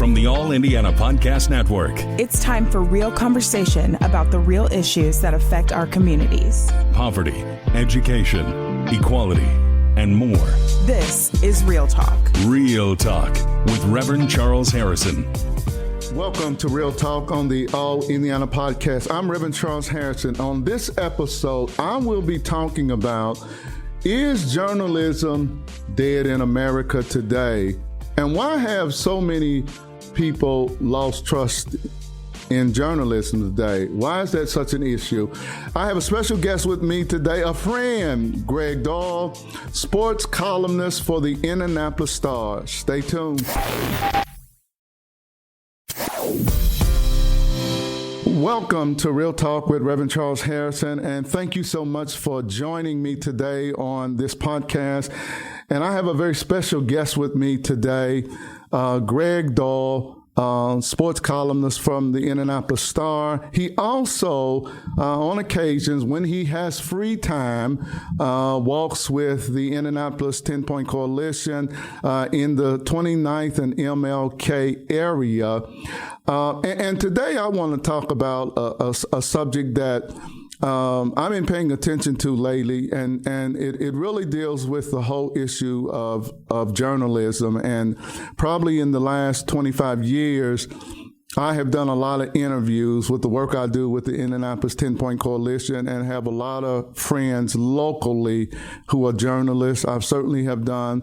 from the All Indiana Podcast Network. It's time for real conversation about the real issues that affect our communities. Poverty, education, equality, and more. This is Real Talk. Real Talk with Reverend Charles Harrison. Welcome to Real Talk on the All Indiana Podcast. I'm Reverend Charles Harrison. On this episode, I will be talking about, is journalism dead in America today? And why have so many people lost trust in journalism today? Why is that such an issue? I have a special guest with me today, a friend, Greg Doyle, sports columnist for the Indianapolis Star. Stay tuned. Welcome to Real Talk with Reverend Charles Harrison, and thank you so much for joining me today on this podcast. And I have a very special guest with me today, Greg Doyle, sports columnist from the Indianapolis Star. He also, on occasions, when he has free time, walks with the Indianapolis 10-Point Coalition in the 29th and MLK area. And today I want to talk about a subject that I've been paying attention to lately, and it really deals with the whole issue of journalism. And probably in the last 25 years, I have done a lot of interviews with the work I do with the Indianapolis 10-Point Coalition and have a lot of friends locally who are journalists. I certainly have done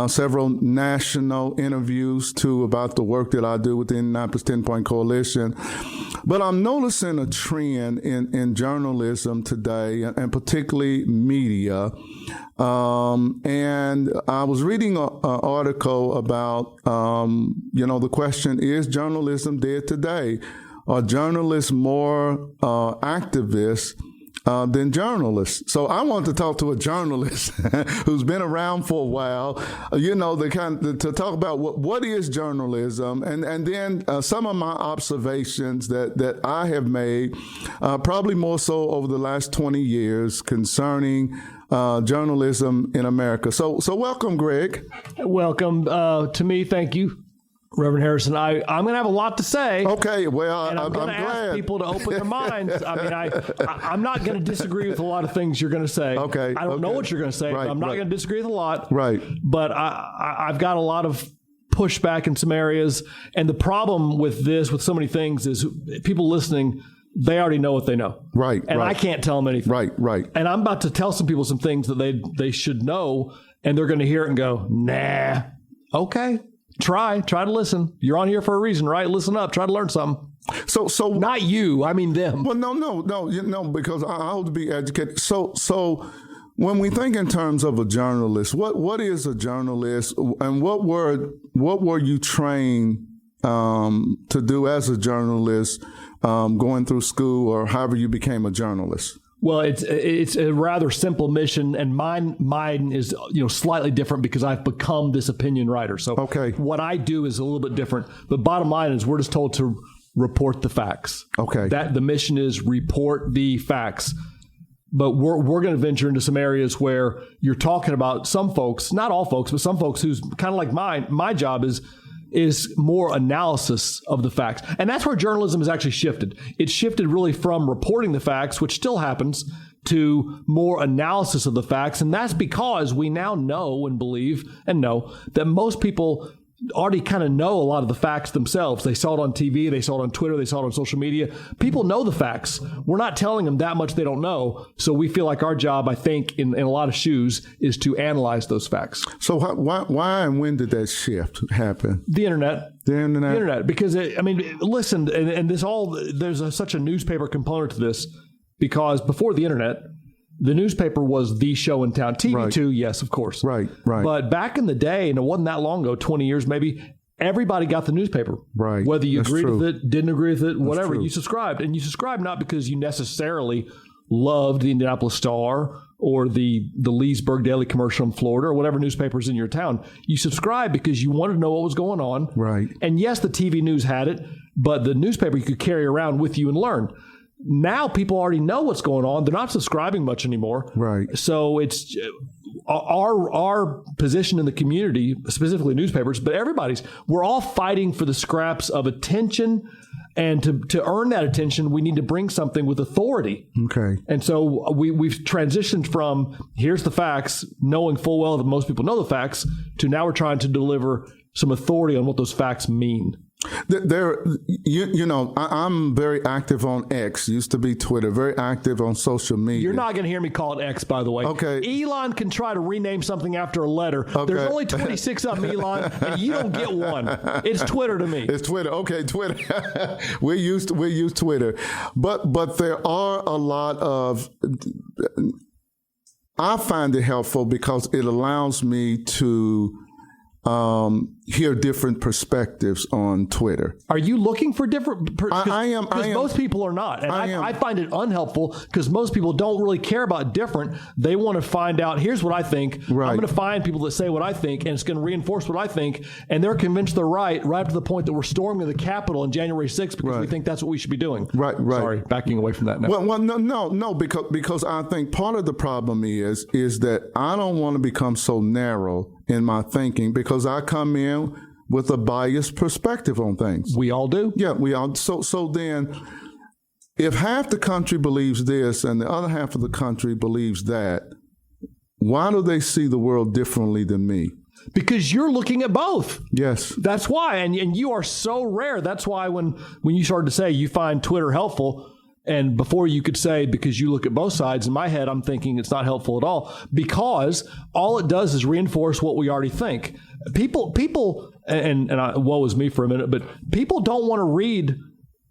several national interviews too about the work that I do with the Indianapolis 10-Point Coalition. But I'm noticing a trend in journalism today, and particularly media. And I was reading an article about, the question, is journalism dead today? Are journalists more activists than journalists? So I want to talk to a journalist who's been around for a while, to talk about what is journalism, and then some of my observations that I have made, probably more so over the last 20 years concerning journalism in America. So welcome, Greg. Welcome to me. Thank you, Reverend Harrison. I'm going to have a lot to say. Okay, well, and I'm going to ask people to open their minds. I mean, I'm not going to disagree with a lot of things you're going to say. Okay. I don't know what you're going to say. Right, but I'm not going to disagree with a lot. Right. But I've got a lot of pushback in some areas. And the problem with this, with so many things, is people listening, they already know what they know. Right. And I can't tell them anything. Right. And I'm about to tell some people some things that they should know, and they're going to hear it and go, nah, okay. Try to listen. You're on here for a reason, right? Listen up. Try to learn something. So not you. I mean them. Well, no, because I hope to be educated. So when we think in terms of a journalist, what is a journalist, and what were you trained to do as a journalist, going through school, or however you became a journalist? Well, it's a rather simple mission, and mine is slightly different because I've become this opinion writer. So okay. What I do is a little bit different. But bottom line is we're just told to report the facts. Okay. That the mission is report the facts. But we're going to venture into some areas where you're talking about some folks, not all folks, but some folks who's kind of like mine. My job is more analysis of the facts. And that's where journalism has actually shifted. It's shifted really from reporting the facts, which still happens, to more analysis of the facts. And that's because we now know and believe and know that most people already kind of know a lot of the facts themselves. They saw it on TV, they saw it on Twitter, they saw it on social media. People know the facts. We're not telling them that much they don't know. So we feel like our job, I think, in a lot of shoes, is to analyze those facts. So why and when did that shift happen? The internet. The internet. Because, listen, and there's such a newspaper component to this, because before the internet, the newspaper was the show in town. TV right. too, yes, of course. Right. But back in the day, and it wasn't that long ago, 20 years maybe, everybody got the newspaper. Right. Whether you That's agreed true. with it, didn't agree with it, whatever, true. you subscribed. And you subscribed not because you necessarily loved the Indianapolis Star or the Leesburg Daily Commercial in Florida or whatever newspapers in your town. You subscribed because you wanted to know what was going on. Right. And yes, the TV news had it, but the newspaper you could carry around with you and learn. Now people already know what's going on. They're not subscribing much anymore. Right. So it's our position in the community, specifically newspapers, but everybody's, we're all fighting for the scraps of attention. And to earn that attention, we need to bring something with authority. Okay. And so we've transitioned from here's the facts, knowing full well that most people know the facts, to now we're trying to deliver some authority on what those facts mean. I'm very active on X, used to be Twitter, very active on social media. You're not going to hear me call it X, by the way. Okay. Elon can try to rename something after a letter. Okay. There's only 26 of them, Elon, and you don't get one. It's Twitter to me. It's Twitter. Okay, Twitter. we use Twitter. But there are a lot of, I find it helpful because it allows me to hear different perspectives on Twitter. Are you looking for different? I am. Because most people are not. And I find it unhelpful because most people don't really care about different. They want to find out, here's what I think. Right. I'm going to find people that say what I think, and it's going to reinforce what I think. And they're convinced they're right up to the point that we're storming the Capitol on January 6th because we think that's what we should be doing. Right. Sorry, backing away from that now. Well, no, because I think part of the problem is that I don't want to become so narrow in my thinking because I come in with a biased perspective on things. We all do. Yeah, we all. So then, if half the country believes this and the other half of the country believes that, why do they see the world differently than me? Because you're looking at both. Yes. That's why. And you are so rare. That's why when you started to say you find Twitter helpful, and before you could say, because you look at both sides, in my head, I'm thinking it's not helpful at all, because all it does is reinforce what we already think. People, woe is me for a minute, but people don't want to read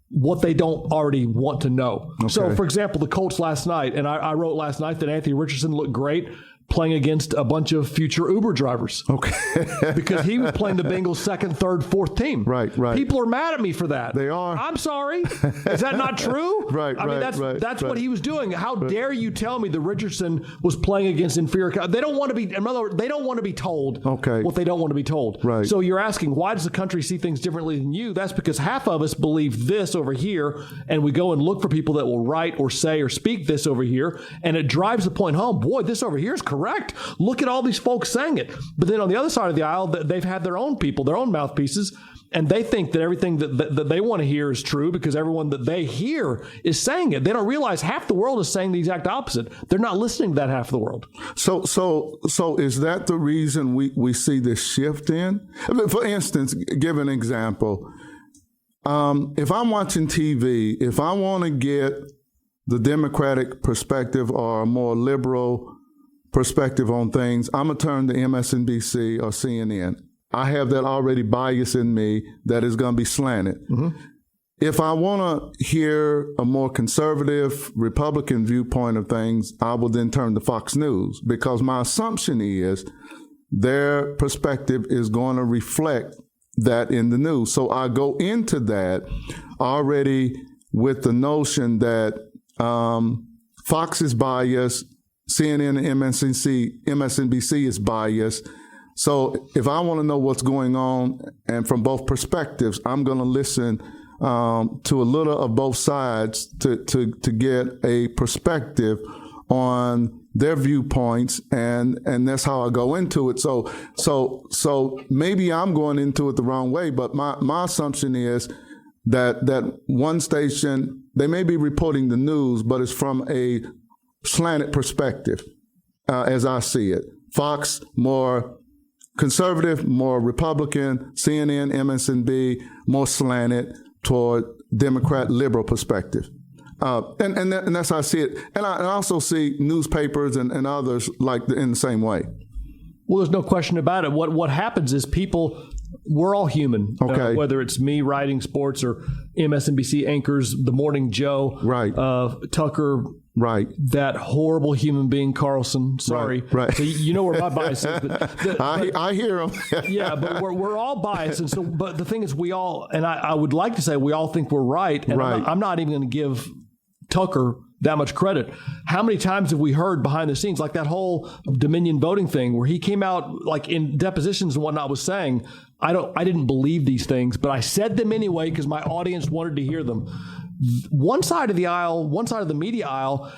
what they don't already want to know. Okay. So, for example, the Colts last night, and I wrote last night that Anthony Richardson looked great playing against a bunch of future Uber drivers. Okay. Because he was playing the Bengals' second, third, fourth team. Right. People are mad at me for that. They are. I'm sorry. Is that not true? Right. I mean, that's what he was doing. How dare you tell me that Richardson was playing against inferior? They don't want to be. In other words, they don't want to be told what they don't want to be told. Right. So you're asking, why does the country see things differently than you? That's because half of us believe this over here, and we go and look for people that will write or say or speak this over here, and it drives the point home. Boy, this over here is correct. Look at all these folks saying it. But then on the other side of the aisle, they've had their own people, their own mouthpieces, and they think that everything that they want to hear is true because everyone that they hear is saying it. They don't realize half the world is saying the exact opposite. They're not listening to that half of the world. So is that the reason we see this shift in? For instance, give an example. If I'm watching TV, if I want to get the Democratic perspective or a more liberal perspective on things, I'm going to turn to MSNBC or CNN. I have that already bias in me that is going to be slanted. Mm-hmm. If I want to hear a more conservative Republican viewpoint of things, I will then turn to Fox News because my assumption is their perspective is going to reflect that in the news. So I go into that already with the notion that Fox is biased, CNN and MSNBC is biased. So if I want to know what's going on, and from both perspectives, I'm going to listen to a little of both sides to get a perspective on their viewpoints, and that's how I go into it. So maybe I'm going into it the wrong way, but my assumption is that one station, they may be reporting the news, but it's from a slanted perspective, as I see it. Fox, more conservative, more Republican. CNN, MSNBC, more slanted toward Democrat, liberal perspective. And that's how I see it. And I also see newspapers and others in the same way. Well, there's no question about it. What happens is people, we're all human. Okay. Whether it's me writing sports or MSNBC anchors, The Morning Joe, right. Tucker, right. That horrible human being, Carlson. Sorry. Right. So you know where my bias is. But I hear him. Yeah, but we're all biased. And so, but the thing is, we all, and I would like to say we all think we're right. And right. I'm not even going to give Tucker that much credit. How many times have we heard behind the scenes, like that whole Dominion voting thing where he came out like in depositions and whatnot was saying, I didn't believe these things, but I said them anyway because my audience wanted to hear them. One side of the aisle, one side of the media aisle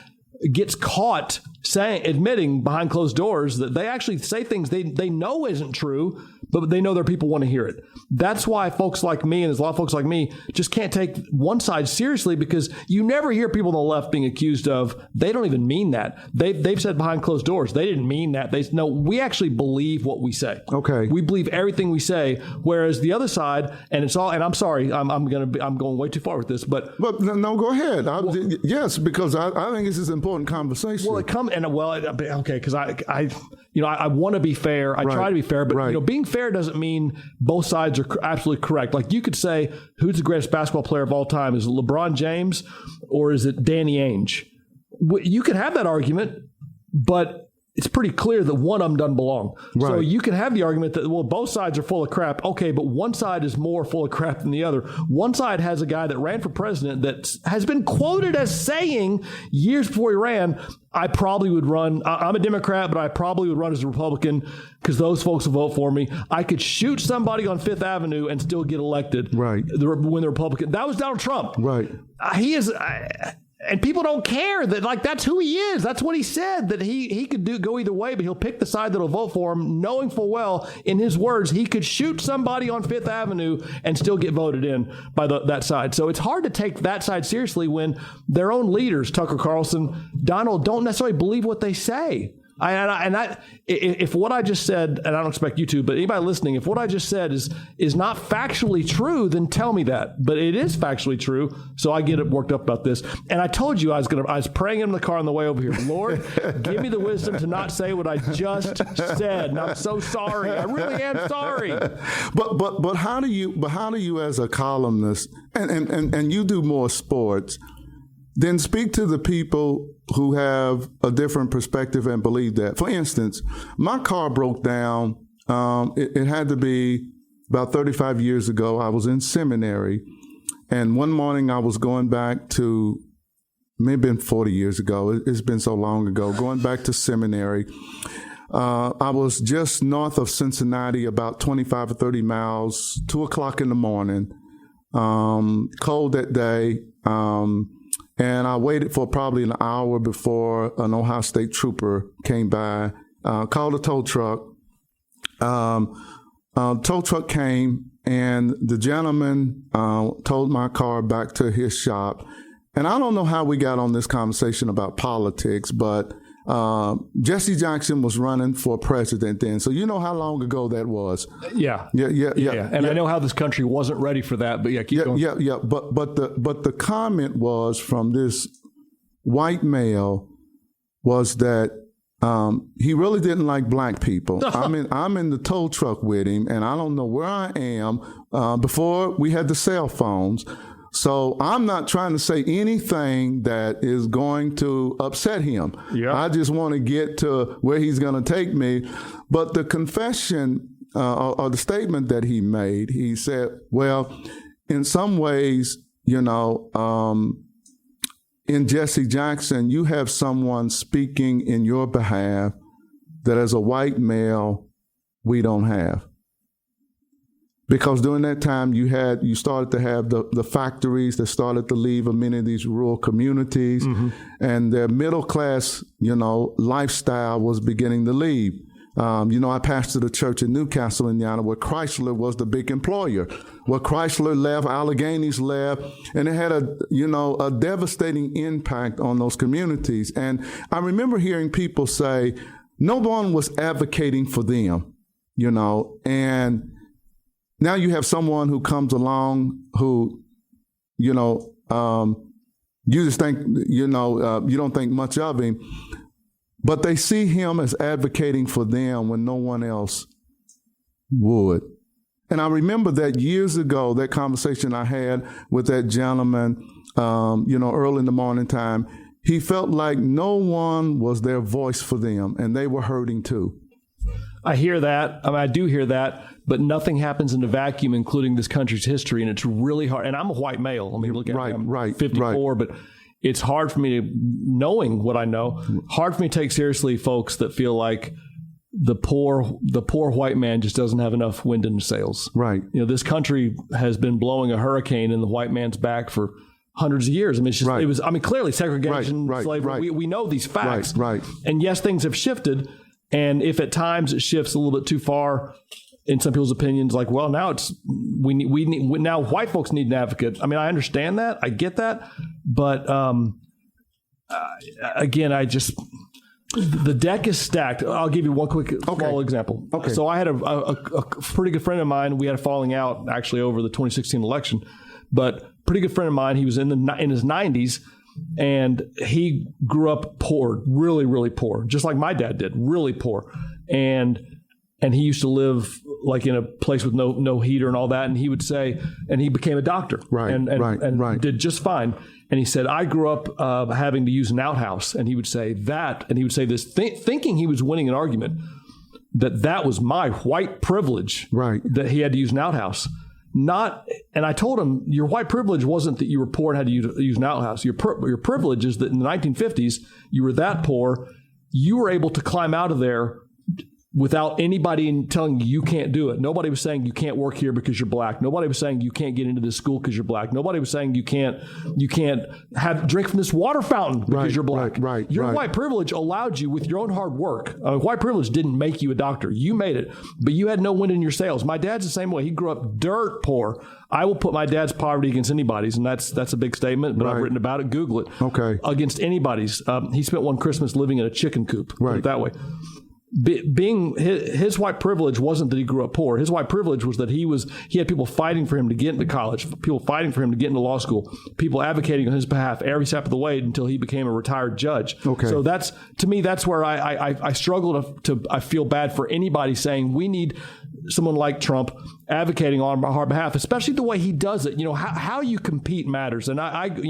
gets caught admitting behind closed doors that they actually say things they know isn't true, but they know their people want to hear it. That's why folks like me, and there's a lot of folks like me, just can't take one side seriously, because you never hear people on the left being accused of, they don't even mean that. They've said behind closed doors, they didn't mean that. No, we actually believe what we say. Okay. We believe everything we say, whereas the other side, and it's all, and I'm sorry, I'm going way too far with this, but no, go ahead. Yes, because I think this is an important conversation. Well, okay, because I want to be fair. I try to be fair, but being fair doesn't mean both sides are absolutely correct. Like, you could say, who's the greatest basketball player of all time? Is it LeBron James or is it Danny Ainge? You could have that argument, but it's pretty clear that one of them doesn't belong. Right. So you can have the argument that, well, both sides are full of crap. Okay, but one side is more full of crap than the other. One side has a guy that ran for president that has been quoted as saying years before he ran, I probably would run. I'm a Democrat, but I probably would run as a Republican because those folks will vote for me. I could shoot somebody on Fifth Avenue and still get elected. Right. When the Republican. That was Donald Trump. Right. He is. And people don't care that, like, that's who he is. That's what he said, that he could go either way, but he'll pick the side that'll vote for him, knowing full well, in his words, he could shoot somebody on Fifth Avenue and still get voted in by that side. So it's hard to take that side seriously when their own leaders, Tucker Carlson, Donald, don't necessarily believe what they say. If what I just said, and I don't expect you to, but anybody listening, if what I just said is not factually true, then tell me that. But it is factually true, so I get worked up about this. And I told you I was praying in the car on the way over here. Lord, give me the wisdom to not say what I just said. And I'm so sorry. I really am sorry. But how do you as a columnist, and you do more sports, then speak to the people who have a different perspective and believe that. For instance, my car broke down. It had to be about 35 years ago. I was in seminary, and one morning I was going back to, maybe 40 years ago. It's been so long ago. Going back to seminary. I was just north of Cincinnati, about 25 or 30 miles, 2 o'clock in the morning. Cold that day. And I waited for probably an hour before an Ohio State trooper came by, called a tow truck. Tow truck came, and the gentleman towed my car back to his shop. And I don't know how we got on this conversation about politics, but Jesse Jackson was running for president then. So you know how long ago that was. Yeah. And I know how this country wasn't ready for that, but keep going. But the comment was from this white male was that he really didn't like black people. I'm in the tow truck with him, and I don't know where I am. Before we had the cell phones. So I'm not trying to say anything that is going to upset him. Yeah. I just want to get to where he's going to take me. But the confession or the statement that he made, he said, well, in some ways, in Jesse Jackson, you have someone speaking in your behalf that as a white male, we don't have. Because during that time, you started to have the factories that started to leave many of these rural communities, and their middle class, lifestyle was beginning to leave. I pastored a church in Newcastle, Indiana, where Chrysler was the big employer. Where Chrysler left, Alleghenies left, and it had a devastating impact on those communities. And I remember hearing people say, no one was advocating for them, and now you have someone who comes along who, you just think, you don't think much of him, but they see him as advocating for them when no one else would. And I remember that years ago, that conversation I had with that gentleman, early in the morning time, he felt like no one was their voice for them, and they were hurting too. I hear that. I do hear that, but nothing happens in a vacuum, including this country's history, and it's really hard. And I'm a white male. Look at me. I'm 54, but it's hard for me, knowing what I know, hard for me to take seriously folks that feel like the poor white man just doesn't have enough wind in his sails. Right. This country has been blowing a hurricane in the white man's back for hundreds of years. I mean, it's just, Right. it was, I mean, clearly segregation, Right, slavery, right. we know these facts. Right. And yes, things have shifted. And if at times it shifts a little bit too far in some people's opinions, like, well, now now white folks need an advocate. I mean, I understand that. I get that. But again, the deck is stacked. I'll give you one quick small example. Okay. So I had a pretty good friend of mine. We had a falling out actually over the 2016 election, but pretty good friend of mine. He was in his 90s, and he grew up poor, really, really poor, just like my dad did, really poor, and he used to live like in a place with no heater and all that. And he would say, and he became a doctor, and did just fine. And he said, I grew up having to use an outhouse. And he would say this, thinking he was winning an argument, that was my white privilege, that he had to use an outhouse. And I told him, your white privilege wasn't that you were poor and had to use an outhouse. Your privilege is that in the 1950s, you were that poor, you were able to climb out of there without anybody telling you can't do it. Nobody was saying you can't work here because you're black. Nobody was saying you can't get into this school because you're black. Nobody was saying you can't drink from this water fountain because you're black. Your white privilege allowed you with your own hard work. White privilege didn't make you a doctor. You made it, but you had no wind in your sails. My dad's the same way. He grew up dirt poor. I will put my dad's poverty against anybody's, and that's a big statement, but I've written about it. Google it. Okay. Against anybody's. He spent one Christmas living in a chicken coop. Put it that way. Being his white privilege wasn't that he grew up poor. His white privilege was that he had people fighting for him to get into college, people fighting for him to get into law school, people advocating on his behalf every step of the way until he became a retired judge. Okay. So to me, that's where I struggle I feel bad for anybody saying we need someone like Trump advocating on our behalf, especially the way he does it. You know, how you compete matters. And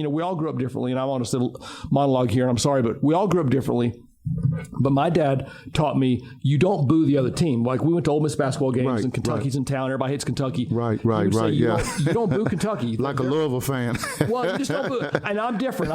we all grew up differently, and I want to monologue here, and I'm sorry, but we all grew up differently. But my dad taught me you don't boo the other team. Like we went to Ole Miss basketball games and Kentucky's in town. Everybody hates Kentucky. Right. You don't boo Kentucky. Like a Louisville fan. Well, you just don't boo. And I'm different.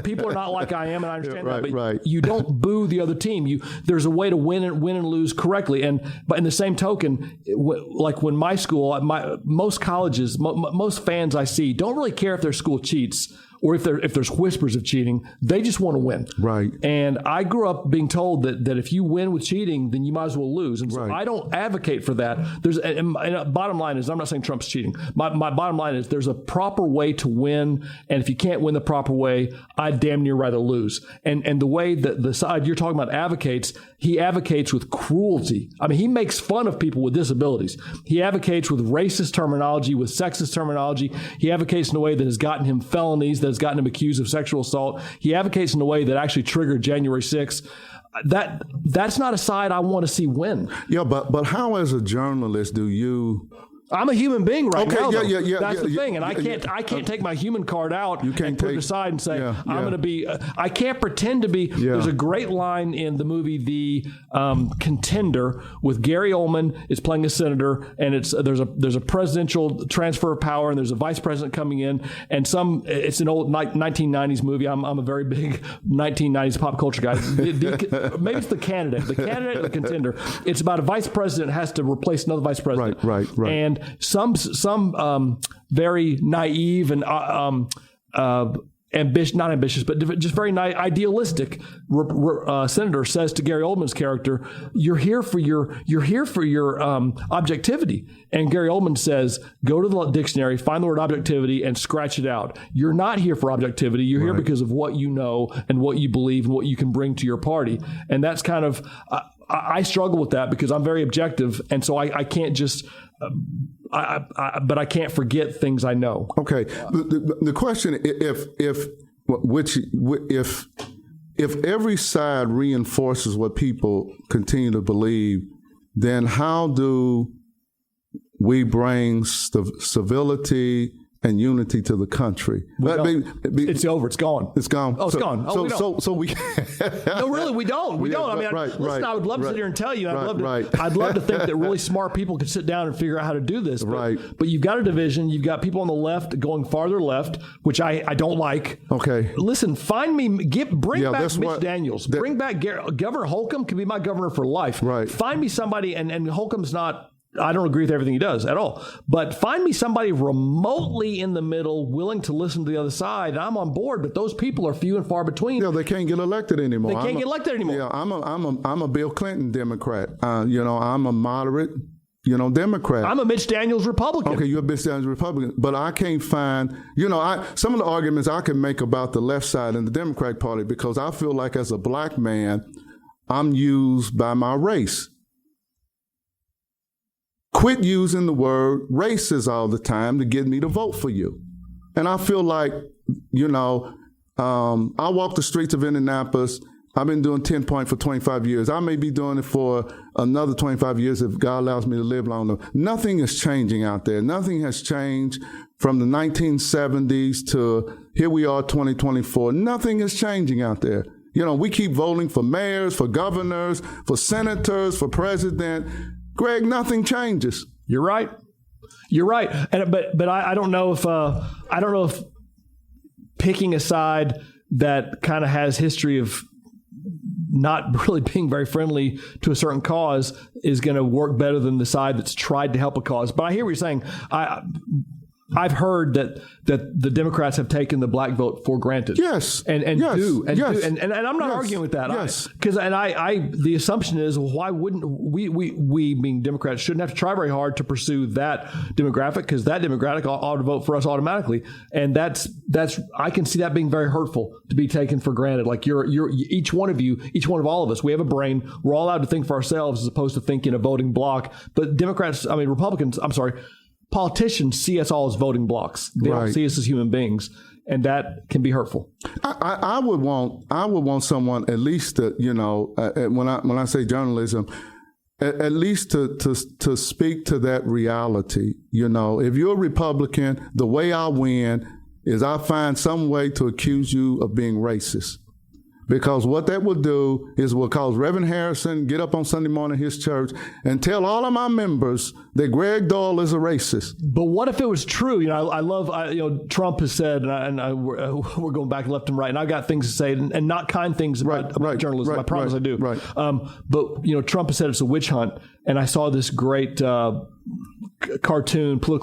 People are not like I am, and I understand that. But you don't boo the other team. There's a way to win and lose correctly. But in the same token, like when my school, most colleges, most fans I see don't really care if their school cheats or if there's whispers of cheating. They just want to win. Right. And I grew up being told that if you win with cheating, then you might as well lose. And so I don't advocate for that. And bottom line is, I'm not saying Trump's cheating. My bottom line is there's a proper way to win. And if you can't win the proper way, I'd damn near rather lose. And the way that the side you're talking about advocates, he advocates with cruelty. I mean, he makes fun of people with disabilities. He advocates with racist terminology, with sexist terminology. He advocates in a way that has gotten him felonies, that has gotten him accused of sexual assault. He advocates in a way that actually triggered January 6th. That's not a side I want to see win. Yeah, but how as a journalist do you... I'm a human being now. Yeah. That's the thing, and I can't take my human card out and put it aside and say I'm going to be. I can't pretend to be. Yeah. There's a great line in the movie The Contender with Gary Oldman is playing a senator, and there's a presidential transfer of power, and there's a vice president coming in, and it's an old 1990s movie. I'm a very big 1990s pop culture guy. Maybe it's The Candidate, or The Contender. It's about a vice president has to replace another vice president, right. And some very naive and not ambitious, but just very idealistic senator says to Gary Oldman's character, "You're here for your objectivity." And Gary Oldman says, "Go to the dictionary, find the word objectivity, and scratch it out. You're not here for objectivity. You're here because of what you know and what you believe and what you can bring to your party." And that's kind of I struggle with that because I'm very objective, and so I can't just. But I can't forget things I know. Okay. The question, if every side reinforces what people continue to believe, then how do we bring civility and unity to unity it's over. It's gone. It's gone. Oh, it's gone. Oh, so we no, really, we don't. We don't. I mean, listen, I would love to sit here and tell you. I'd love to think that really smart people could sit down and figure out how to do this. But you've got a division. You've got people on the left going farther left, which I don't like. Okay. Listen, bring back Mitch Daniels. Bring back Governor Holcomb can be my governor for life. Right. Find me somebody, and Holcomb's not I don't agree with everything he does at all. But find me somebody remotely in the middle, willing to listen to the other side, and I'm on board. But those people are few and far between. Yeah, they can't get elected anymore. They can't get elected anymore. Yeah, I'm a Bill Clinton Democrat. I'm a moderate, Democrat. I'm a Mitch Daniels Republican. Okay, you're a Mitch Daniels Republican, but I can't find, some of the arguments I can make about the left side and the Democratic Party, because I feel like as a black man, I'm used by my race. Quit using the word racist all the time to get me to vote for you. And I feel like, I walk the streets of Indianapolis. I've been doing 10 Point for 25 years. I may be doing it for another 25 years if God allows me to live long enough. Nothing is changing out there. Nothing has changed from the 1970s to here we are, 2024. Nothing is changing out there. We keep voting for mayors, for governors, for senators, for president. Greg, nothing changes. You're right. But I don't know if picking a side that kind of has history of not really being very friendly to a certain cause is going to work better than the side that's tried to help a cause. But I hear what you're saying. I've heard that the Democrats have taken the black vote for granted. Yes. And I'm not arguing with that. Yes. Because the assumption is, well, why wouldn't we being Democrats shouldn't have to try very hard to pursue that demographic, because that demographic ought to vote for us automatically. And that's I can see that being very hurtful to be taken for granted. Like you're each one of all of us, we have a brain. We're all allowed to think for ourselves as opposed to thinking a voting block. But politicians see us all as voting blocks. They don't see us as human beings, and that can be hurtful. I would want someone at least to, when I say journalism, at least to speak to that reality. If you're a Republican, the way I win is I find some way to accuse you of being racist. Because what that will do is will cause Rev Harrison get up on Sunday morning at his church and tell all of my members that Greg Doyle is a racist. But what if it was true? I love Trump has said, we're going back left and right, and I've got things to say, and not kind things about journalism. I promise I do. Right. But Trump has said it's a witch hunt, and I saw this great political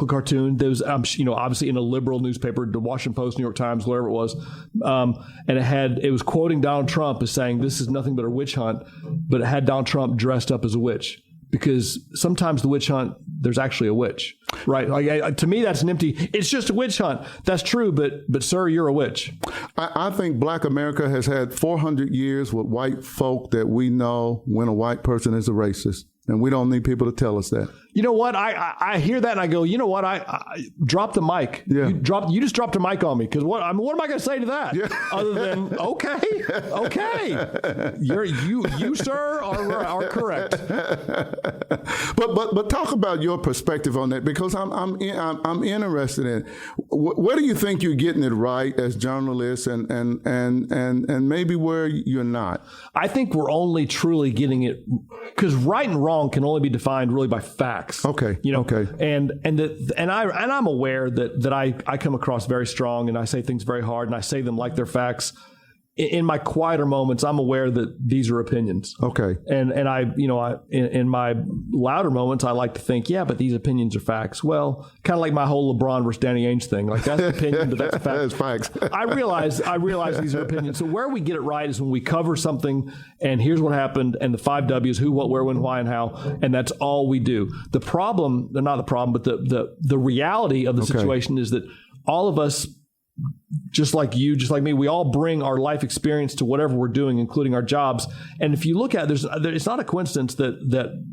cartoon that was, obviously in a liberal newspaper, the Washington Post, New York Times, whatever it was. And it was quoting Donald Trump as saying, this is nothing but a witch hunt, but it had Donald Trump dressed up as a witch. Because sometimes the witch hunt, there's actually a witch, right? To me, that's an empty, it's just a witch hunt. That's true, but sir, you're a witch. I think Black America has had 400 years with white folk that we know when a white person is a racist. And we don't need people to tell us that. You know what? I hear that and I go, you know what? I drop the mic. Yeah. You just dropped a mic on me, because what am I going to say to that? Yeah. Other than okay, you sir are correct. But talk about your perspective on that, because I'm interested in where do you think you're getting it right as journalists, and maybe where you're not. I think we're only truly getting it because right and wrong can only be defined really by facts. Okay. Okay. And I'm aware that I come across very strong, and I say things very hard, and I say them like they're facts. In my quieter moments, I'm aware that these are opinions. Okay. And in my louder moments, I like to think, yeah, but these opinions are facts. Well, kind of like my whole LeBron versus Danny Ainge thing. Like, that's an opinion, but that's a fact. That's facts. I realize these are opinions. So where we get it right is when we cover something, and here's what happened, and the 5 W's: who, what, where, when, why, and how, and that's all we do. The problem, not the problem, but the reality of the situation is that all of us, just like you, just like me, we all bring our life experience to whatever we're doing, including our jobs. And if you look at it, it's not a coincidence that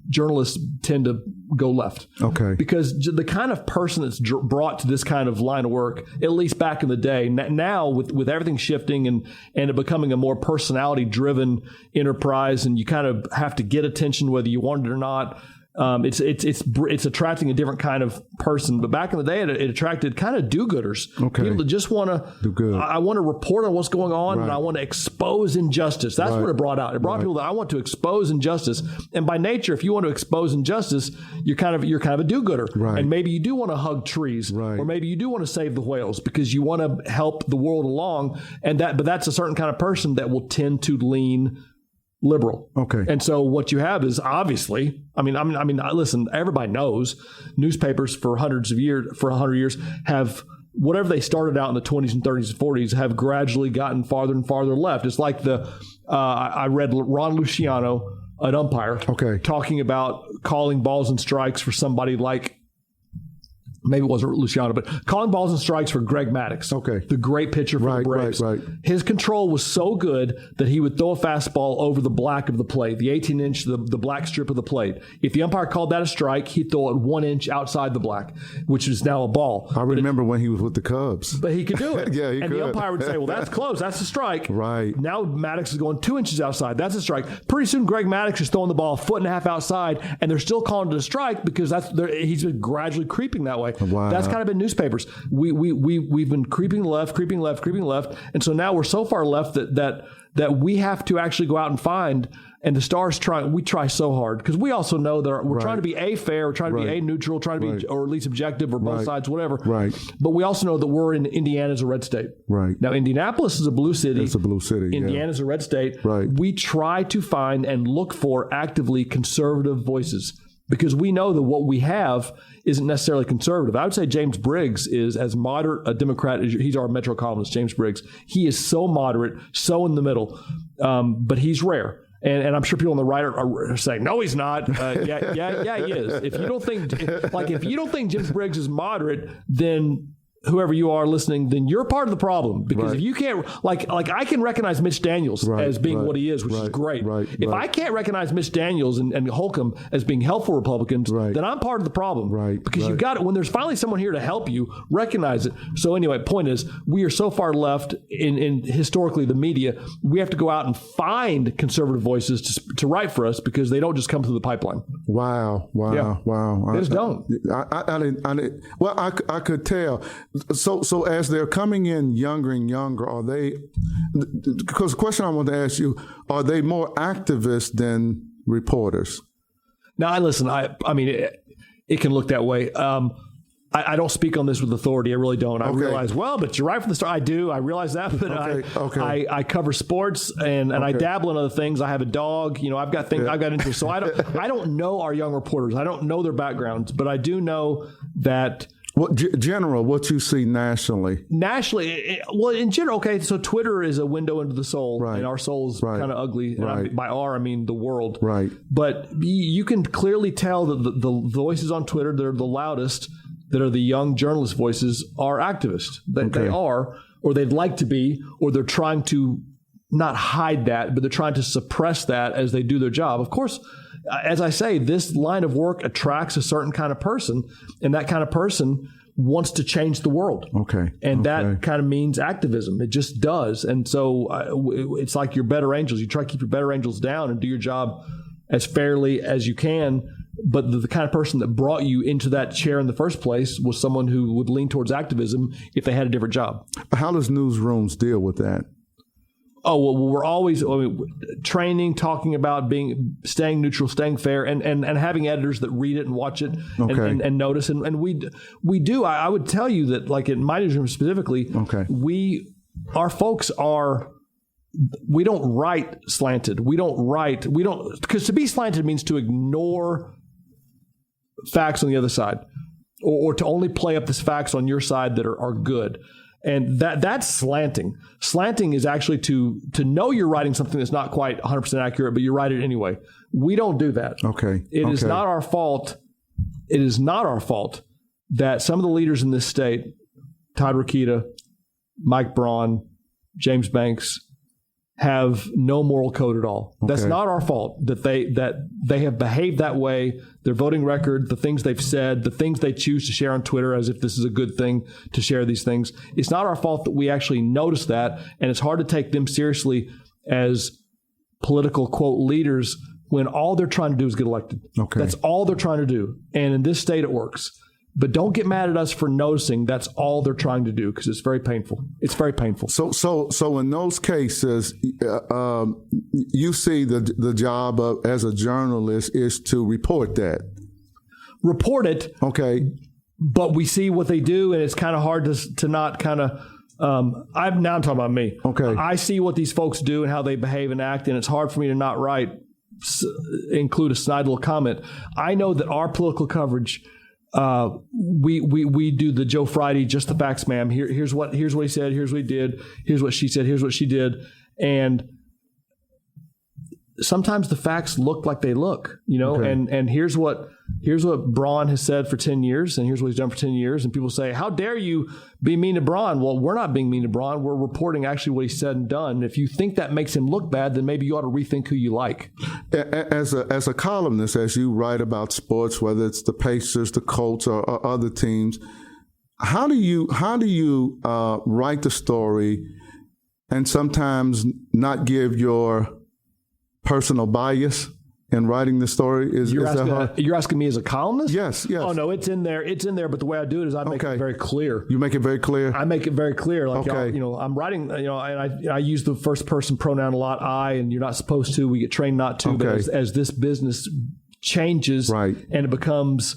journalists tend to go left. Okay. Because the kind of person that's brought to this kind of line of work, at least back in the day, now with everything shifting and it becoming a more personality-driven enterprise, and you kind of have to get attention whether you want it or not. It's attracting a different kind of person. But back in the day, it attracted kind of do-gooders. Okay. People that just want to do good. I want to report on what's going on, and I want to expose injustice. That's what it brought out. It brought people that I want to expose injustice. And by nature, if you want to expose injustice, you're kind of a do-gooder. Right. And maybe you do want to hug trees, or maybe you do want to save the whales because you want to help the world along. But that's a certain kind of person that will tend to lean liberal. Okay. And so what you have is obviously, listen, everybody knows newspapers for 100 years have, whatever they started out in the 20s and 30s and 40s, have gradually gotten farther and farther left. It's like I read Ron Luciano, an umpire, talking about calling balls and strikes for somebody like, maybe it wasn't Luciano, but calling balls and strikes for Greg Maddux, the great pitcher for the Braves. Right. His control was so good that he would throw a fastball over the black of the plate, the 18-inch, the black strip of the plate. If the umpire called that a strike, he'd throw it 1 inch outside the black, which is now a ball. I remember when he was with the Cubs. But he could do it. Yeah, he could. And the umpire would say, well, that's close. That's a strike. Right. Now Maddux is going 2 inches outside. That's a strike. Pretty soon Greg Maddux is throwing the ball 1.5 feet outside, and they're still calling it a strike because he's been gradually creeping that way. Wow. That's kind of been newspapers. We've been creeping left, and so now we're so far left that we have to actually go out and find. And the Star's we try so hard because we also know that we're trying to be fair, we're trying to be neutral, trying to be or at least objective or both sides, whatever. Right. But we also know that we're in Indiana's a red state. Right. Now Indianapolis is a blue city. It's a blue city. Indiana's a red state. Right. We try to find and look for actively conservative voices, because we know that what we have isn't necessarily conservative. I would say James Briggs is as moderate a Democrat as he's our Metro columnist, James Briggs. He is so moderate, so in the middle, but he's rare. And I'm sure people on the right are saying, no, he's not. Yeah, he is. If you don't think James Briggs is moderate, then whoever you are listening, then you're part of the problem. Because if you can't, like I can recognize Mitch Daniels as being what he is, which is great. If I can't recognize Mitch Daniels and Holcomb as being helpful Republicans, then I'm part of the problem. Because you've got it. When there's finally someone here to help you, recognize it. So anyway, point is, we are so far left in historically the media, we have to go out and find conservative voices to write for us, because they don't just come through the pipeline. Wow. They just don't. I didn't. Well, I could tell. So as they're coming in younger and younger, are they? Because the question I want to ask you: are they more activists than reporters? Now, listen. I mean, it can look that way. I don't speak on this with authority. I really don't. I realize, but you're right from the start. I do. I realize that, but I cover sports and I dabble in other things. I have a dog. I've got things. I've got interests. So I don't know our young reporters. I don't know their backgrounds, but I do know that. General, what you see nationally? Nationally, in general, okay, so Twitter is a window into the soul, and our soul's kind of ugly. And by our, I mean the world. Right. But you can clearly tell that the voices on Twitter that are the loudest, that are the young journalist voices, are activists. They are, or they'd like to be, or they're trying to not hide that, but they're trying to suppress that as they do their job. Of course, as I say, this line of work attracts a certain kind of person, and that kind of person wants to change the world. And that kind of means activism. It just does. And so it's like your better angels. You try to keep your better angels down and do your job as fairly as you can. But the kind of person that brought you into that chair in the first place was someone who would lean towards activism if they had a different job. How does newsrooms deal with that? Oh, well, we're always training, talking about staying neutral, staying fair, and having editors that read it and watch it and notice. And we do. I would tell you that, like in my newsroom specifically, our folks we don't write slanted. Because to be slanted means to ignore facts on the other side, or to only play up the facts on your side that are good. And that's slanting. Slanting is actually to know you're writing something that's not quite 100% accurate, but you write it anyway. We don't do that. It is not our fault. It is not our fault that some of the leaders in this state, Todd Rokita, Mike Braun, James Banks, have no moral code at all. That's not our fault that they have behaved that way. Their voting record, the things they've said, the things they choose to share on Twitter as if this is a good thing to share these things. It's not our fault that we actually notice that, and it's hard to take them seriously as political, quote, leaders when all they're trying to do is get elected. That's all they're trying to do. And in this state, it works. But don't get mad at us for noticing that's all they're trying to do, because it's very painful. It's very painful. So in those cases, you see the job as a journalist is to report that. Report it. But we see what they do, and it's kind of hard to not kind of I'm talking about me. Okay. I see what these folks do and how they behave and act, and it's hard for me to not include a snide little comment. I know that our political coverage, we do the Joe Friday, just the facts, ma'am. Here's what he said. Here's what he did. Here's what she said. Here's what she did. And sometimes the facts look like they look, okay. and here's what Braun has said for 10 years, and here's what he's done for 10 years. And people say, how dare you be mean to Braun? Well, we're not being mean to Braun. We're reporting actually what he said and done. And if you think that makes him look bad, then maybe you ought to rethink who you like. As a columnist, as you write about sports, whether it's the Pacers, the Colts, or other teams, how do you write the story and sometimes not give your personal bias in writing the story? You're asking me as a columnist? Yes. Oh no, it's in there. But the way I do it is I make it very clear. You make it very clear? I make it very clear. Like, okay. I'm writing, and I use the first person pronoun a lot, I, and you're not supposed to. We get trained not to. Okay. But as this business changes, right. and it becomes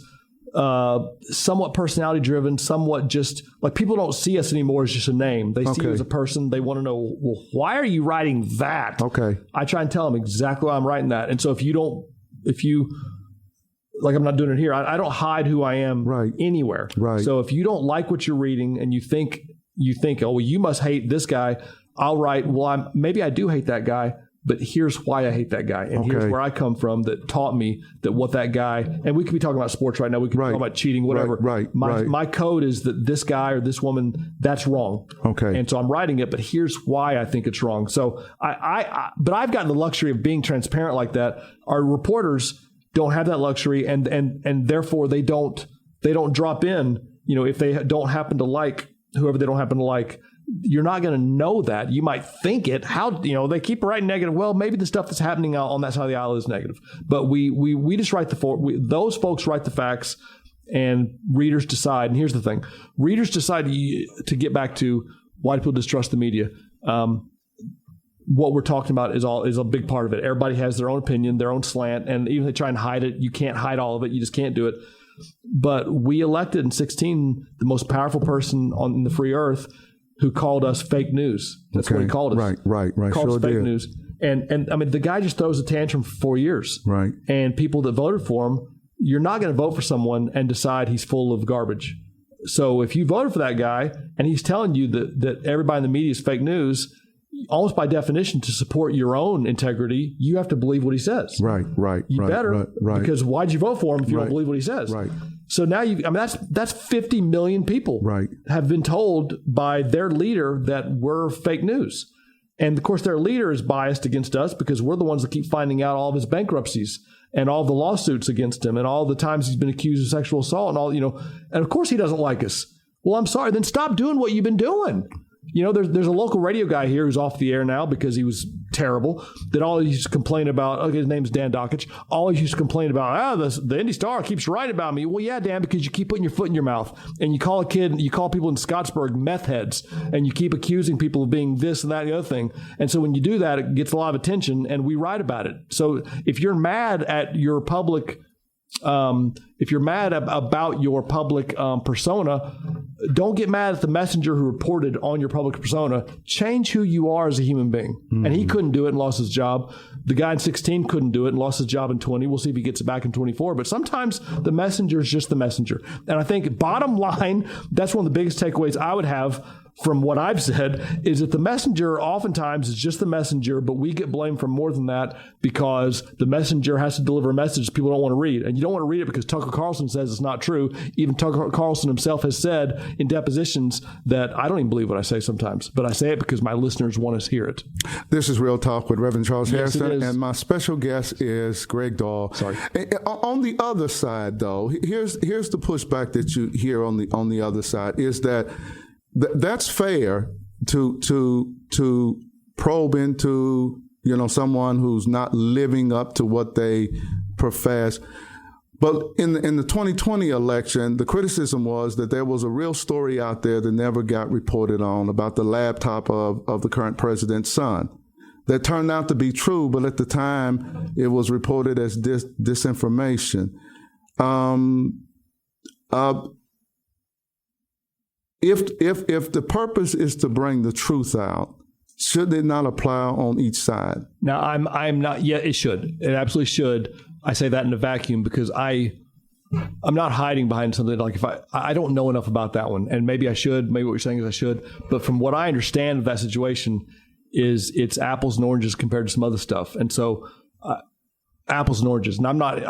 somewhat personality driven, somewhat just like people don't see us anymore as just a name. They see you as a person. They want to know, well, why are you writing that? Okay. I try and tell them exactly why I'm writing that. And so if you like, I'm not doing it here. I don't hide who I am anywhere. Right. So if you don't like what you're reading and you think, oh, well, you must hate this guy, I'll write, well, maybe I do hate that guy, but here's why I hate that guy. And here's where I come from that taught me that what that guy, and we could be talking about sports right now. We could be talking about cheating, whatever. My code is that this guy or this woman, that's wrong. Okay. And so I'm writing it, but here's why I think it's wrong. So but I've gotten the luxury of being transparent like that. Our reporters don't have that luxury, and therefore they don't drop in, if they don't happen to like whoever they don't happen to like. You're not going to know that. You might think it. How, they keep writing negative. Well, maybe the stuff that's happening on that side of the aisle is negative. But we just write those folks write the facts, and readers decide. And here's the thing. Readers decide to get back to why do people distrust the media. What we're talking about is a big part of it. Everybody has their own opinion, their own slant. And even if they try and hide it, you can't hide all of it. You just can't do it. But we elected in 2016 the most powerful person on the free earth who called us fake news. That's what he called us. Right. Called us fake news. And I mean, the guy just throws a tantrum for 4 years. Right. And people that voted for him, you're not going to vote for someone and decide he's full of garbage. So if you voted for that guy and he's telling you that everybody in the media is fake news, almost by definition, to support your own integrity, you have to believe what he says. Right. You better. Because why'd you vote for him if you don't believe what he says? Right. So now that's 50 million people have been told by their leader that we're fake news. And of course, their leader is biased against us because we're the ones that keep finding out all of his bankruptcies and all the lawsuits against him and all the times he's been accused of sexual assault and all, and of course he doesn't like us. Well, I'm sorry, then stop doing what you've been doing. There's a local radio guy here who's off the air now because he was terrible, that all he used to complain about, his name's Dan Dockich, all he used to complain about, the Indy Star keeps writing about me. Well, yeah, Dan, because you keep putting your foot in your mouth and you call people in Scottsburg meth heads and you keep accusing people of being this and that and the other thing. And so when you do that, it gets a lot of attention and we write about it. So if you're mad at your public about your public persona, don't get mad at the messenger who reported on your public persona. Change who you are as a human being. Mm-hmm. And he couldn't do it and lost his job. The guy in 2016 couldn't do it and lost his job in 2020. We'll see if he gets it back in 2024. But sometimes the messenger is just the messenger. And I think bottom line, that's one of the biggest takeaways I would have from what I've said is that the messenger oftentimes is just the messenger, but we get blamed for more than that because the messenger has to deliver a message people don't want to read. And you don't want to read it because Tucker Carlson says it's not true. Even Tucker Carlson himself has said in depositions that I don't even believe what I say sometimes, but I say it because my listeners want to hear it. This is Real Talk with Reverend Charles Harrison, and my special guest is Greg Doyle. Sorry. On the other side, though, here's the pushback that you hear on the other side is that that's fair to probe into, someone who's not living up to what they profess. But in the 2020 election, the criticism was that there was a real story out there that never got reported on about the laptop of the current president's son. That turned out to be true, but at the time it was reported as disinformation. if the purpose is to bring the truth out, should it not apply on each side? Now, I'm not yet. It should. It absolutely should. I say that in a vacuum because I'm not hiding behind something like if I don't know enough about that one, and maybe I should. Maybe what you're saying is I should. But from what I understand of that situation, is it's apples and oranges compared to some other stuff, and so apples and oranges. And I'm not.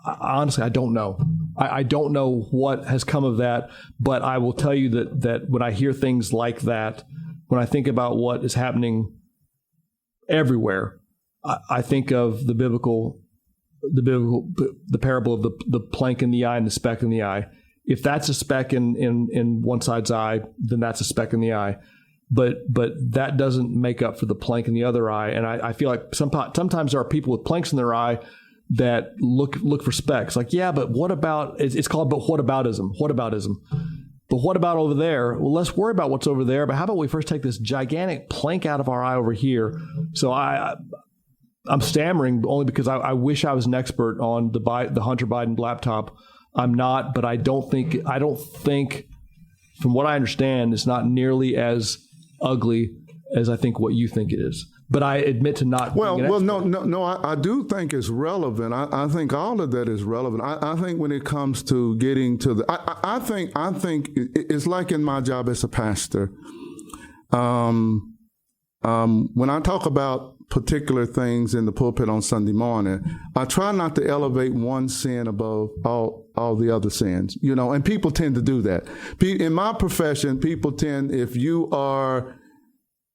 Honestly, I don't know. I don't know what has come of that, but I will tell you that when I hear things like that, when I think about what is happening everywhere, I think of the parable of the plank in the eye and the speck in the eye. If that's a speck in one side's eye, then that's a speck in the eye. But that doesn't make up for the plank in the other eye. And I feel like sometimes there are people with planks in their eye that look for specks. Like, yeah, but what about? It's called but whataboutism. Whataboutism. But what about over there? Well, let's worry about what's over there. But how about we first take this gigantic plank out of our eye over here? So I'm stammering only because I wish I was an expert on the Hunter Biden laptop. I'm not, but I don't think, from what I understand, it's not nearly as ugly as I think what you think it is. But I admit to not. No. I do think it's relevant. I think all of that is relevant. I think when it comes to getting to the, I think it's like in my job as a pastor. When I talk about particular things in the pulpit on Sunday morning, I try not to elevate one sin above all the other sins, and people tend to do that. In my profession, people tend, if you are,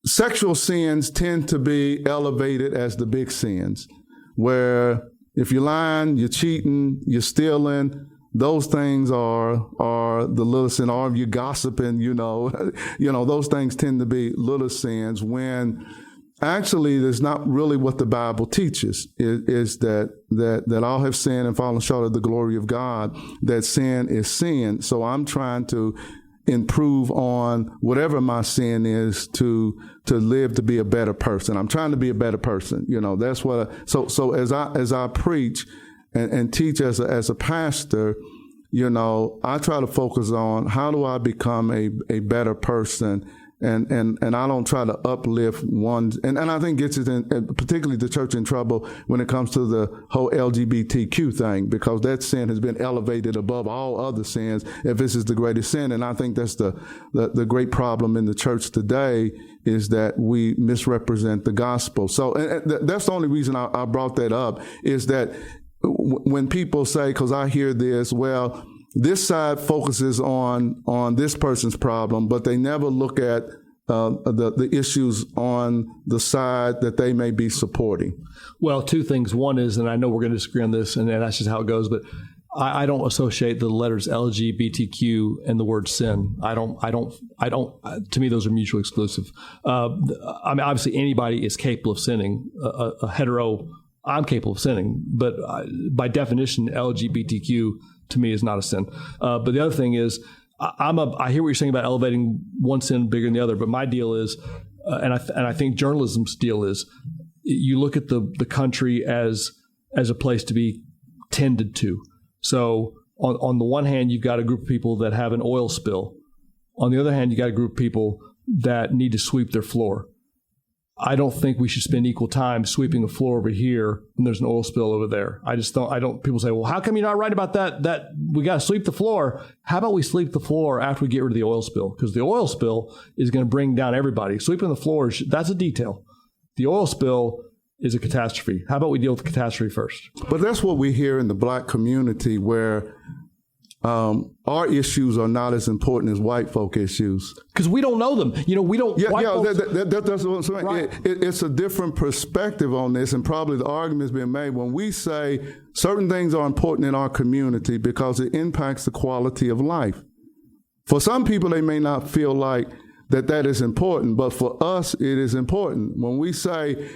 sexual sins tend to be elevated as the big sins, where if you're lying, you're cheating, you're stealing, those things are the little sin, or if you're gossiping, those things tend to be little sins, when actually that's not really what the Bible teaches, is that all have sinned and fallen short of the glory of God, that sin is sin. So I'm trying to improve on whatever my sin is to live to be a better person. I'm trying to be a better person. That's what. So as I preach and teach as a pastor, I try to focus on how do I become a better person. And I don't try to uplift one, and I think gets it in, particularly the church, in trouble when it comes to the whole LGBTQ thing, because that sin has been elevated above all other sins if this is the greatest sin. And I think that's the great problem in the church today, is that we misrepresent the gospel. So and that's the only reason I brought that up, is that when people say, because I hear this, well, this side focuses on this person's problem, but they never look at the issues on the side that they may be supporting. Well, two things. One is, and I know we're going to disagree on this, and that's just how it goes, but I don't associate the letters LGBTQ and the word sin. I don't. To me, those are mutually exclusive. I mean, obviously, anybody is capable of sinning. A hetero, I'm capable of sinning, but by definition, LGBTQ to me is not a sin. But the other thing is, I hear what you're saying about elevating one sin bigger than the other. But my deal is, and I think journalism's deal is, you look at the country as a place to be tended to. So on the one hand, you've got a group of people that have an oil spill. On the other hand, you got a group of people that need to sweep their floor. I don't think we should spend equal time sweeping a floor over here when there's an oil spill over there. I don't, people say, well, how come you're not right about that we got to sweep the floor? How about we sweep the floor after we get rid of the oil spill? Because the oil spill is going to bring down everybody. Sweeping the floor, that's a detail. The oil spill is a catastrophe. How about we deal with the catastrophe first? But that's what we hear in the black community, where our issues are not as important as white folk issues. Because we don't know them. We don't. Yeah, that's what I'm saying. Right. It's a different perspective on this, and probably the argument's been made when we say certain things are important in our community because it impacts the quality of life. For some people, they may not feel like that is important, but for us, it is important. When we say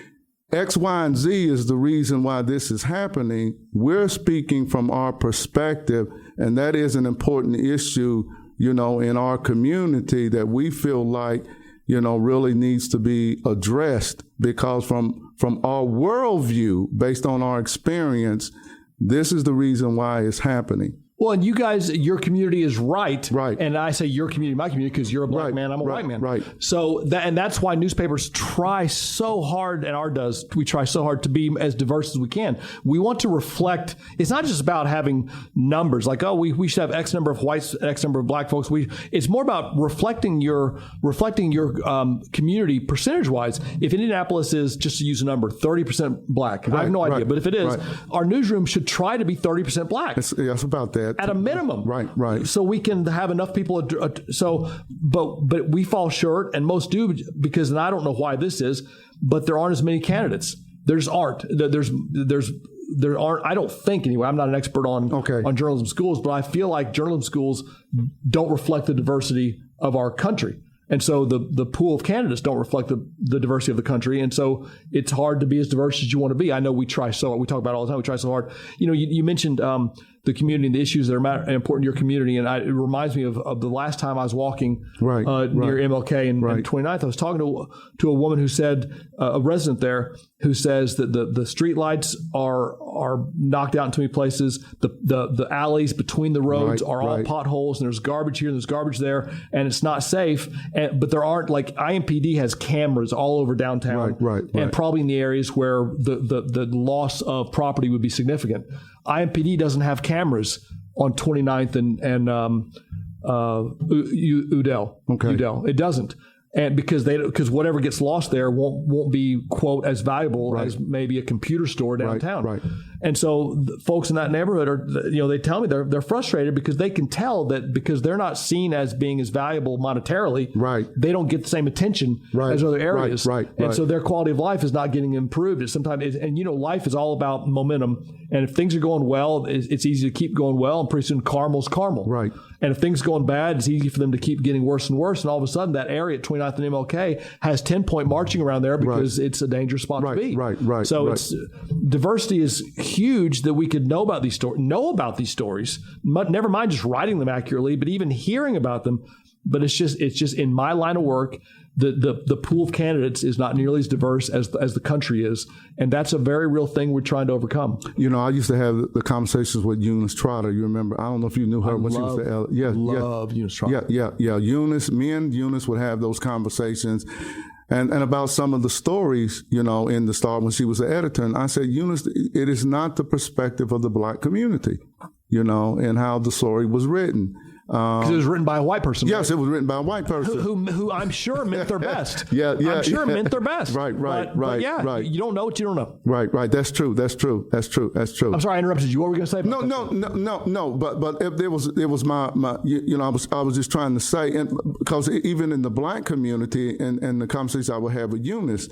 X, Y, and Z is the reason why this is happening, we're speaking from our perspective, and that is an important issue, in our community that we feel like, really needs to be addressed, because from our worldview, based on our experience, this is the reason why it's happening. Well, and you guys, your community is right. Right. And I say your community, my community, because you're a black man, I'm a white man. Right. So that's why newspapers try so hard, and ours does, we try so hard to be as diverse as we can. We want to reflect, it's not just about having numbers like, oh, we should have X number of whites, X number of black folks. It's more about reflecting your community percentage-wise. If Indianapolis is, just to use a number, 30% black, I have no idea, but if it is, our newsroom should try to be 30% black. It's about that. At a minimum. Right. So we can have enough people. But we fall short, and most do, because, and I don't know why this is, but there aren't as many candidates. There aren't. I don't think anyway. I'm not an expert on journalism schools, but I feel like journalism schools don't reflect the diversity of our country. And so the pool of candidates don't reflect the diversity of the country. And so it's hard to be as diverse as you want to be. I know we try so hard. We talk about it all the time. We try so hard. You mentioned the community and the issues that are important to your community. And it reminds me of the last time I was walking near MLK and 29th. I was talking to a woman who said, a resident there, who says that the street lights are knocked out in too many places. The alleys between the roads are all potholes, and there's garbage here and there's garbage there, and it's not safe. But there aren't, like, IMPD has cameras all over downtown, and probably in the areas where the loss of property would be significant. IMPD doesn't have cameras on 29th and Udell. Udell. It doesn't. And because whatever gets lost there won't be, quote, as valuable as maybe a computer store downtown. And so folks in that neighborhood are, they tell me they're frustrated because they can tell that because they're not seen as being as valuable monetarily, they don't get the same attention as other areas. And so their quality of life is not getting improved. Life is all about momentum. And if things are going well, it's easy to keep going well, and pretty soon caramel. And if things are going bad, it's easy for them to keep getting worse and worse. And all of a sudden, that area at 29th and MLK has 10-point marching around there because it's a dangerous spot to be. It's diversity is huge, that we could know about these stories. Never mind just writing them accurately, but even hearing about them. But it's just in my line of work, the pool of candidates is not nearly as diverse as the country is, and that's a very real thing we're trying to overcome. I used to have the conversations with Eunice Trotter. You remember? I don't know if you knew her when she was at love Eunice Trotter. Eunice. Me and Eunice would have those conversations. And about some of the stories, in the Star when she was the editor. And I said, Eunice, it is not the perspective of the black community, and how the story was written. Because it was written by a white person. Yes, it was written by a white person. Who I'm sure meant their best. I'm sure meant their best. Right. You don't know what you don't know. Right. That's true. I'm sorry I interrupted you. What were we going to say? No. But it was my I was just trying to say, and because even in the black community and the conversations I would have with Eunice,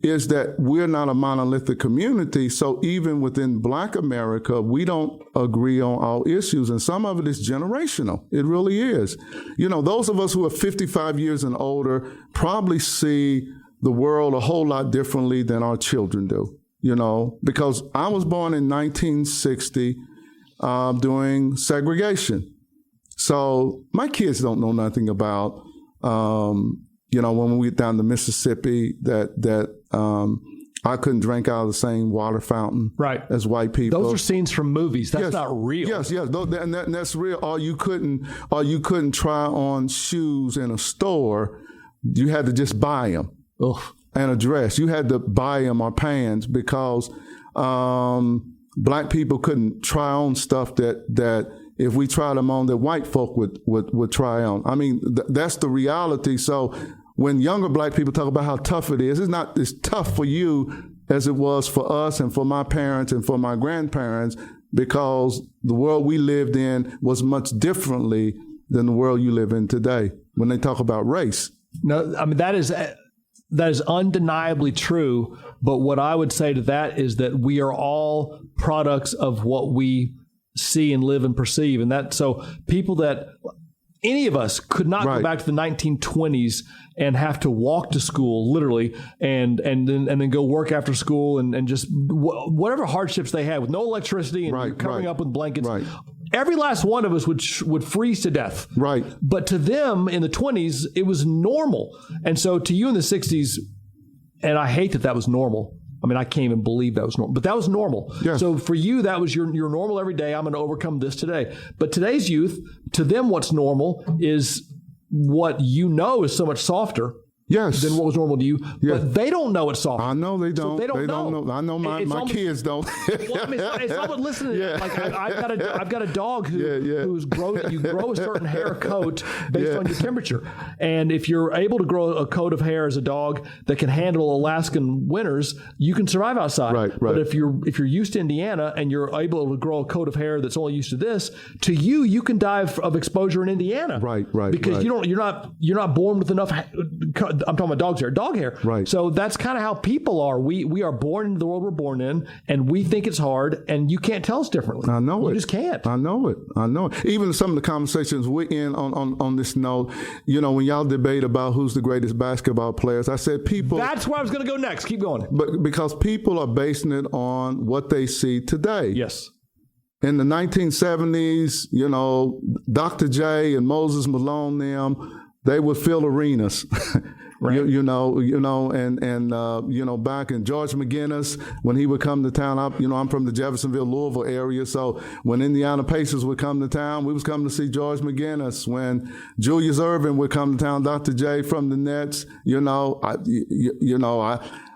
is that we're not a monolithic community. So even within Black America, we don't agree on all issues. And some of it is generational. It really is. Those of us who are 55 years and older probably see the world a whole lot differently than our children do, because I was born in 1960 during segregation. So my kids don't know nothing about, when we went down to Mississippi, that I couldn't drink out of the same water fountain as white people. Those are scenes from movies. That's not real. Yes. And that's real. Or you couldn't try on shoes in a store. You had to just buy them. And a dress. You had to buy them, or pants, because black people couldn't try on stuff that if we tried them on, that white folk would try on. I mean, that's the reality. So when younger black people talk about how tough it is, it's not as tough for you as it was for us and for my parents and for my grandparents, because the world we lived in was much differently than the world you live in today when they talk about race. No, I mean, that is undeniably true. But what I would say to that is that we are all products of what we see and live and perceive. And that, so people that any of us could not go back to the 1920s and have to walk to school, literally, and then go work after school and just whatever hardships they had with no electricity and covering up with blankets. Every last one of us would freeze to death. But to them in the 20s, it was normal. And so to you in the 60s, and I hate that was normal, I mean, I can't even believe that was normal, but that was normal. Yes. So for you, that was your normal every day. I'm going to overcome this today. But today's youth, to them, what's normal is what you know is so much softer. Yes. Than what was normal to you. Yes. But they don't know it's soft. I know they don't. So they don't know. I know my kids don't. Well, I mean, it's almost listening. Yeah. Like I've got a dog who's you grow a certain hair coat based on your temperature. And if you're able to grow a coat of hair as a dog that can handle Alaskan winters, you can survive outside. Right. But if you're used to Indiana and you're able to grow a coat of hair that's only used to this, to you can die of exposure in Indiana. Right. Because you're not born with enough. I'm talking about dog hair. Right. So that's kind of how people are. We are born into the world we're born in, and we think it's hard, and you can't tell us differently. I know You just can't. I know it. Even some of the conversations we're in on this note, when y'all debate about who's the greatest basketball players, I said people. That's where I was going to go next. Keep going. But because people are basing it on what they see today. Yes. In the 1970s, Dr. J and Moses Malone, they would fill arenas. Right. And back in George McGinnis, when he would come to town, I'm from the Jeffersonville, Louisville area. So when Indiana Pacers would come to town, we was coming to see George McGinnis. When Julius Erving would come to town, Dr. J from the Nets,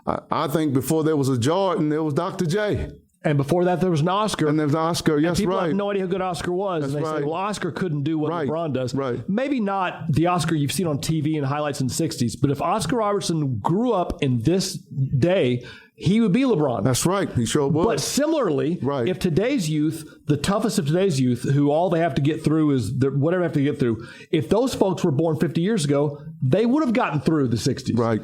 I think before there was a Jordan, there was Dr. J. And before that, there was an Oscar. And there's Oscar, yes, people right. have no idea who good Oscar was. That's and they say, well, Oscar couldn't do what LeBron does. Right. Maybe not the Oscar you've seen on TV and highlights in the 60s, but if Oscar Robertson grew up in this day, he would be LeBron. That's right. He sure would. But similarly, if today's youth, the toughest of today's youth, who all they have to get through is whatever they have to get through, if those folks were born 50 years ago, they would have gotten through the 60s. Right.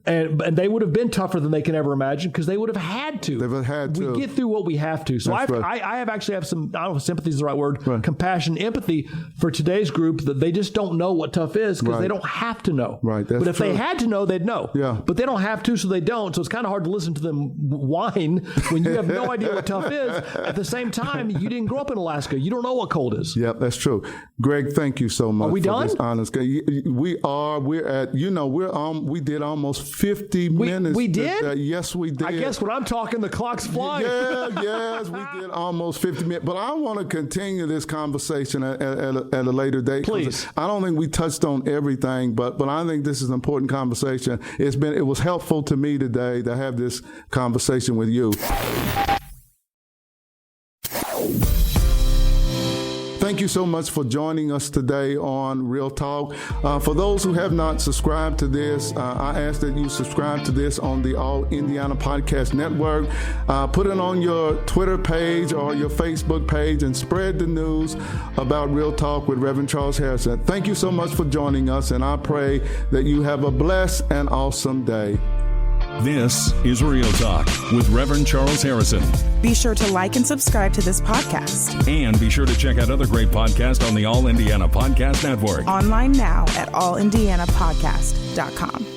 And they would have been tougher than they can ever imagine because they would have had to. They would have had to. We get through what we have to. So I actually have some, I don't know if sympathy is the right word, compassion, empathy for today's group that they just don't know what tough is because they don't have to know. Right. That's but if they had to know, they'd know. Yeah. But they don't have to, so they don't. So it's kind of hard to listen to them whine when you have no idea what tough is. At the same time, you didn't grow up in Alaska. You don't know what cold is. Yep, that's true. Greg, thank you so much. Are we for done? This honest. We are. We're at. We did almost 50 minutes. We did? Yes, we did. I guess when I'm talking, the clock's flying. Yes, we did almost 50 minutes. But I want to continue this conversation at a later date. Please. I don't think we touched on everything, but I think this is an important conversation. It was helpful to me today to have this conversation with you. Thank you so much for joining us today on Real Talk. For those who have not subscribed to this, I ask that you subscribe to this on the All Indiana Podcast Network. Put it on your Twitter page or your Facebook page and spread the news about Real Talk with Rev Charles Harrison. Thank you so much for joining us, and I pray that you have a blessed and awesome day. This is Real Talk with Reverend Charles Harrison. Be sure to like and subscribe to this podcast. And be sure to check out other great podcasts on the All Indiana Podcast Network. Online now at allindianapodcast.com.